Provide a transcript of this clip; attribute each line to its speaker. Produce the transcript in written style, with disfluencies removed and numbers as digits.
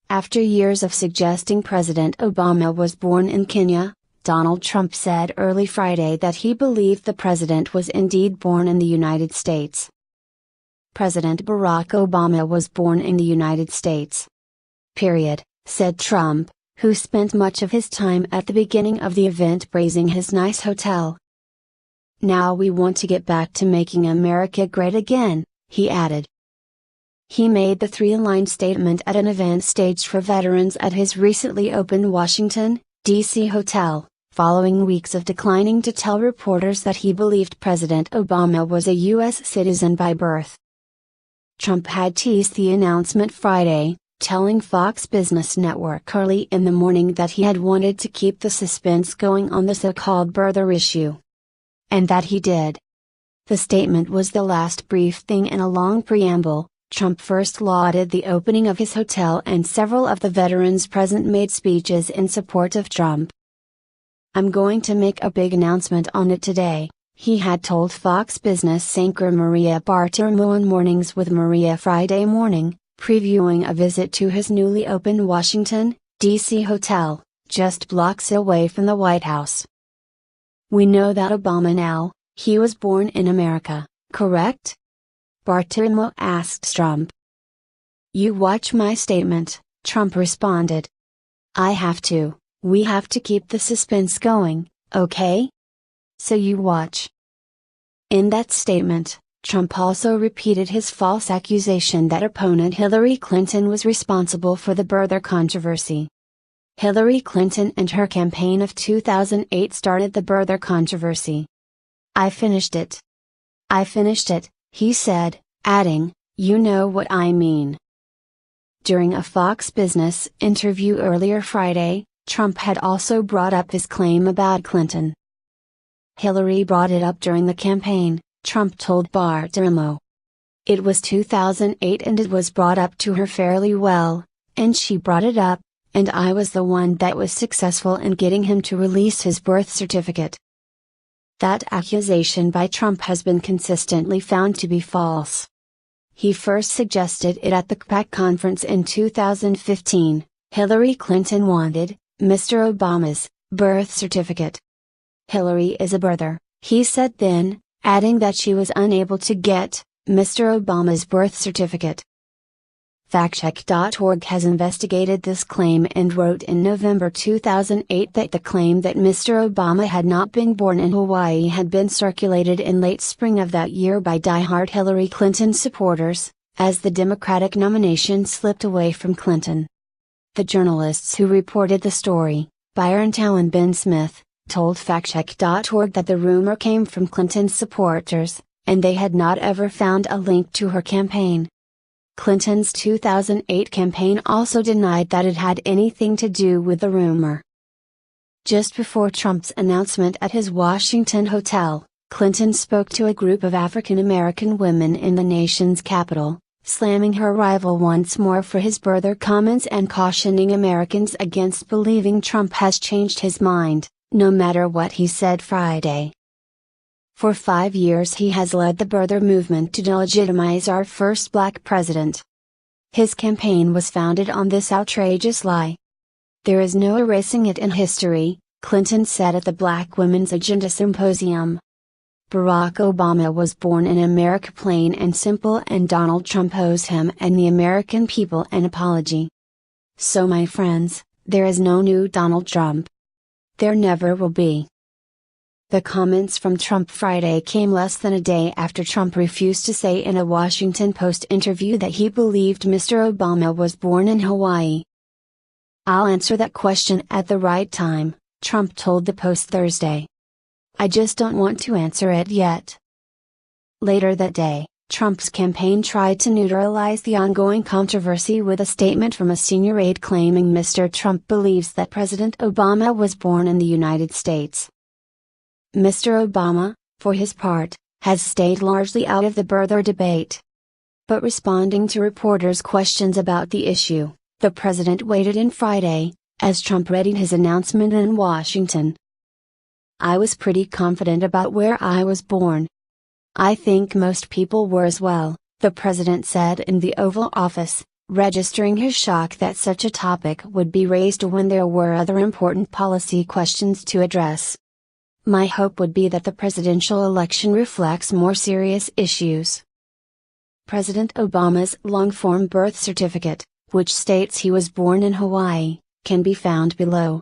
Speaker 1: After years of suggesting President Obama was born in Kenya, Donald Trump said early Friday that he believed the president was indeed born in the United States. President Barack Obama was born in the United States. Period, said Trump, who spent much of his time at the beginning of the event praising his nice hotel. Now we want to get back to making America great again, he added. He made the three-line statement at an event staged for veterans at his recently opened Washington, D.C. hotel, following weeks of declining to tell reporters that he believed President Obama was a U.S. citizen by birth. Trump had teased the announcement Friday, telling Fox Business Network early in the morning that he had wanted to keep the suspense going on the so-called birther issue. And that he did. The statement was the last brief thing in a long preamble. Trump first lauded the opening of his hotel and several of the veterans present made speeches in support of Trump. "I'm going to make a big announcement on it today," he had told Fox Business anchor Maria Bartiromo on Mornings with Maria Friday morning, previewing a visit to his newly opened Washington, D.C. hotel, just blocks away from the White House. "We know that Obama now, he was born in America, correct?" Bartiromo asked Trump. "You watch my statement," Trump responded. "I have to, we have to keep the suspense going, okay? So you watch." In that statement, Trump also repeated his false accusation that opponent Hillary Clinton was responsible for the birther controversy. Hillary Clinton and her campaign of 2008 started the birther controversy. I finished it, he said, adding, "You know what I mean." During a Fox Business interview earlier Friday, Trump had also brought up his claim about Clinton. "Hillary brought it up during the campaign," Trump told Bartiromo. "It was 2008 and it was brought up to her fairly well, and she brought it up, and I was the one that was successful in getting him to release his birth certificate." That accusation by Trump has been consistently found to be false. He first suggested it at the CPAC conference in 2015. Hillary Clinton wanted Mr. Obama's birth certificate. "Hillary is a birther," he said then, adding that she was unable to get Mr. Obama's birth certificate. FactCheck.org has investigated this claim and wrote in November 2008 that the claim that Mr. Obama had not been born in Hawaii had been circulated in late spring of that year by die-hard Hillary Clinton supporters, as the Democratic nomination slipped away from Clinton. The journalists who reported the story, Byron Tao and Ben Smith, told FactCheck.org that the rumor came from Clinton's supporters, and they had not ever found a link to her campaign. Clinton's 2008 campaign also denied that it had anything to do with the rumor. Just before Trump's announcement at his Washington hotel, Clinton spoke to a group of African American women in the nation's capital, slamming her rival once more for his birther comments and cautioning Americans against believing Trump has changed his mind, no matter what he said Friday. For 5 years he has led the birther movement to delegitimize our first black president. His campaign was founded on this outrageous lie. "There is no erasing it in history," Clinton said at the Black Women's Agenda Symposium. Barack Obama was born in America plain and simple, and Donald Trump owes him and the American people an apology. So my friends, there is no new Donald Trump. There never will be. The comments from Trump Friday came less than a day after Trump refused to say in a Washington Post interview that he believed Mr. Obama was born in Hawaii. "I'll answer that question at the right time," Trump told the Post Thursday. "I just don't want to answer it yet." Later that day, Trump's campaign tried to neutralize the ongoing controversy with a statement from a senior aide claiming Mr. Trump believes that President Obama was born in the United States. Mr. Obama, for his part, has stayed largely out of the birther debate. But responding to reporters' questions about the issue, the president waded in Friday, as Trump readied his announcement in Washington. "I was pretty confident about where I was born. I think most people were as well," the president said in the Oval Office, registering his shock that such a topic would be raised when there were other important policy questions to address. "My hope would be that the presidential election reflects more serious issues." President Obama's long-form birth certificate, which states he was born in Hawaii, can be found below.